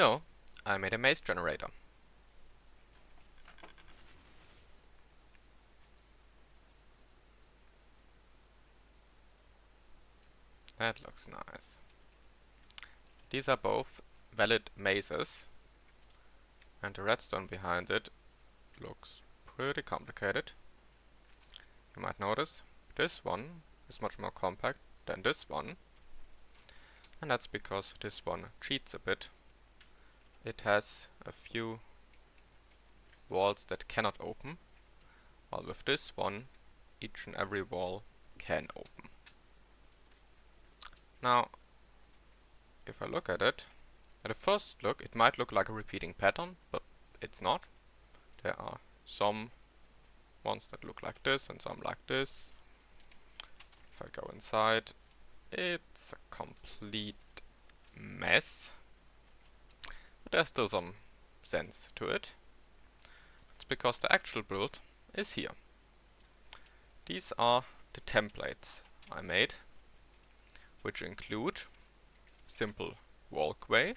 So, I made a maze generator. That looks nice. These are both valid mazes, and the redstone behind it looks pretty complicated. You might notice this one is much more compact than this one, and that's because this one cheats a bit. It has a few walls that cannot open, while with this one each and every wall can open. Now, if I look at it, at a first look it might look like a repeating pattern, but it's not. There are some ones that look like this and some like this. If I go inside, it's a complete mess, but there's still some sense to it. It's because the actual build is here. These are the templates I made, which include simple walkway,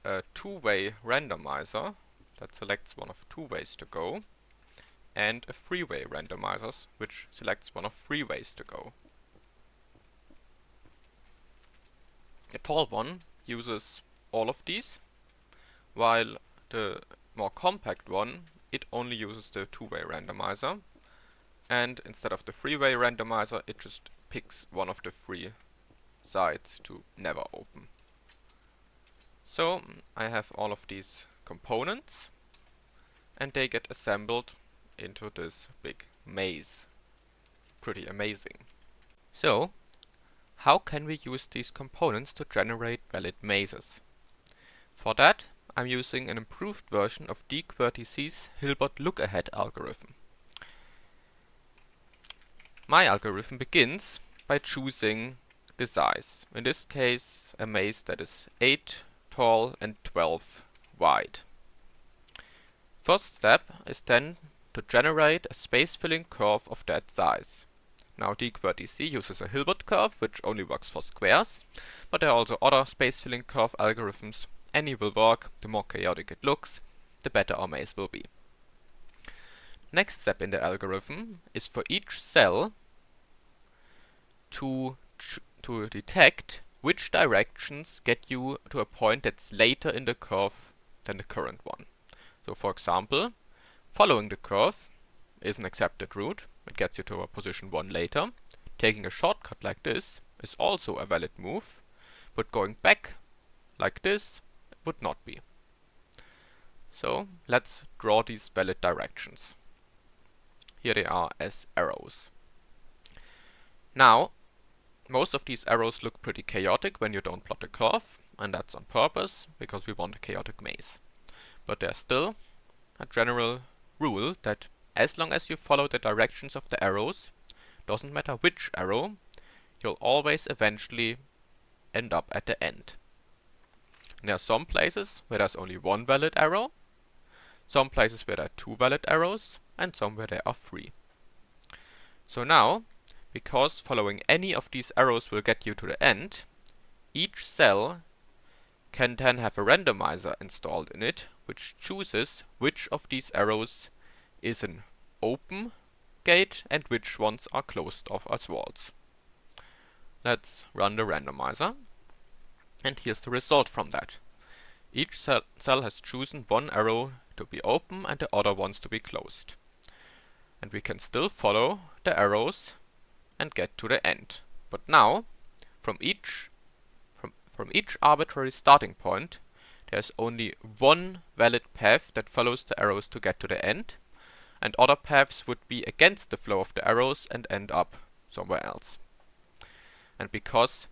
a two-way randomizer that selects one of two ways to go, and a three-way randomizer which selects one of three ways to go. The tall one uses all of these, while the more compact one, it only uses the two-way randomizer, and instead of the three-way randomizer it just picks one of the three sides to never open. So I have all of these components, and they get assembled into this big maze. Pretty amazing. So, how can we use these components to generate valid mazes? For that, I'm using an improved version of dqvrtc's Hilbert look-ahead algorithm. My algorithm begins by choosing the size. In this case, a maze that is 8 tall and 12 wide. First step is then to generate a space-filling curve of that size. Now dqvrtc uses a Hilbert curve, which only works for squares, but there are also other space-filling curve algorithms. Any will work. The more chaotic it looks, the better our maze will be. Next step in the algorithm is for each cell to detect which directions get you to a point that's later in the curve than the current one. So for example, following the curve is an accepted route. It gets you to a position 1 later. Taking a shortcut like this is also a valid move, but going back like this would not be. So let's draw these valid directions. Here they are as arrows. Now, most of these arrows look pretty chaotic when you don't plot the curve, and that's on purpose, because we want a chaotic maze. But there's still a general rule that as long as you follow the directions of the arrows, doesn't matter which arrow, you'll always eventually end up at the end. And there are some places where there's only one valid arrow, some places where there are two valid arrows, and some where there are three. So now, because following any of these arrows will get you to the end, each cell can then have a randomizer installed in it, which chooses which of these arrows is an open gate and which ones are closed off as walls. Let's run the randomizer, and here's the result from that. Each cell has chosen one arrow to be open and the other ones to be closed. And we can still follow the arrows and get to the end. But now, from each arbitrary starting point, there's only one valid path that follows the arrows to get to the end, and other paths would be against the flow of the arrows and end up somewhere else. And because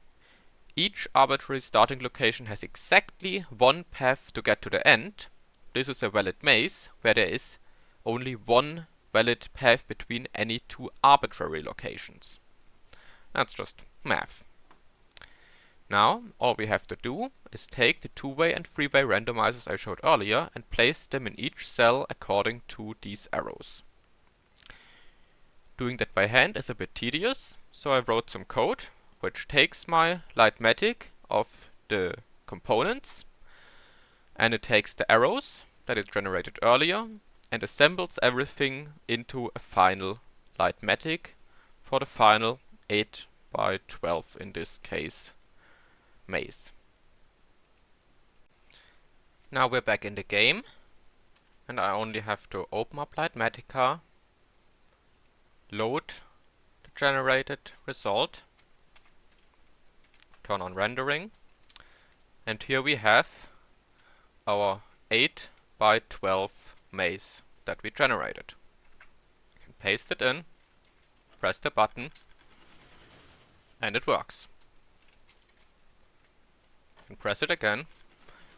each arbitrary starting location has exactly one path to get to the end, this is a valid maze where there is only one valid path between any two arbitrary locations. That's just math. Now, all we have to do is take the two-way and three-way randomizers I showed earlier and place them in each cell according to these arrows. Doing that by hand is a bit tedious, so I wrote some code which takes my arithmetic of the components and it takes the arrows that it generated earlier and assembles everything into a final Lightmatic for the final 8 by 12 in this case maze. Now we're back in the game, and I only have to open up Lightmatica, load the generated result, turn on rendering, and here we have our 8 by 12 maze that we generated. You can paste it in, press the button, and it works. You can press it again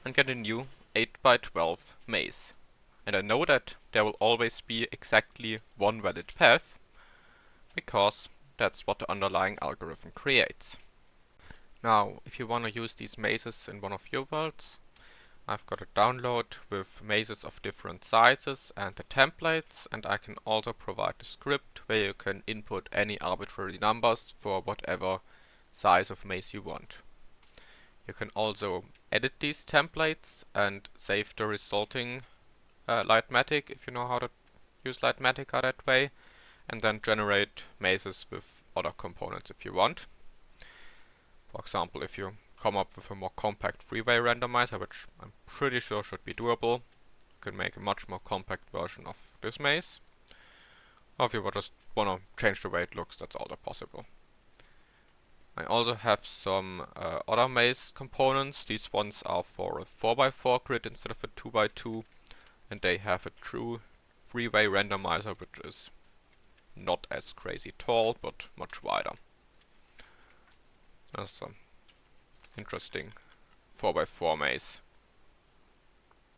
and get a new 8 by 12 maze. And I know that there will always be exactly one valid path, because that's what the underlying algorithm creates. Now, if you want to use these mazes in one of your worlds, I've got a download with mazes of different sizes and the templates, and I can also provide a script where you can input any arbitrary numbers for whatever size of maze you want. You can also edit these templates and save the resulting Lightmatic if you know how to use Lightmatica that way, and then generate mazes with other components if you want. For example, if you come up with a more compact three-way randomizer, which I'm pretty sure should be doable, you can make a much more compact version of this maze. Or if you just want to change the way it looks, that's also possible. I also have some other maze components. These ones are for a 4x4 grid instead of a 2x2, and they have a true three-way randomizer, which is not as crazy tall, but much wider. That's some interesting 4x4 maze.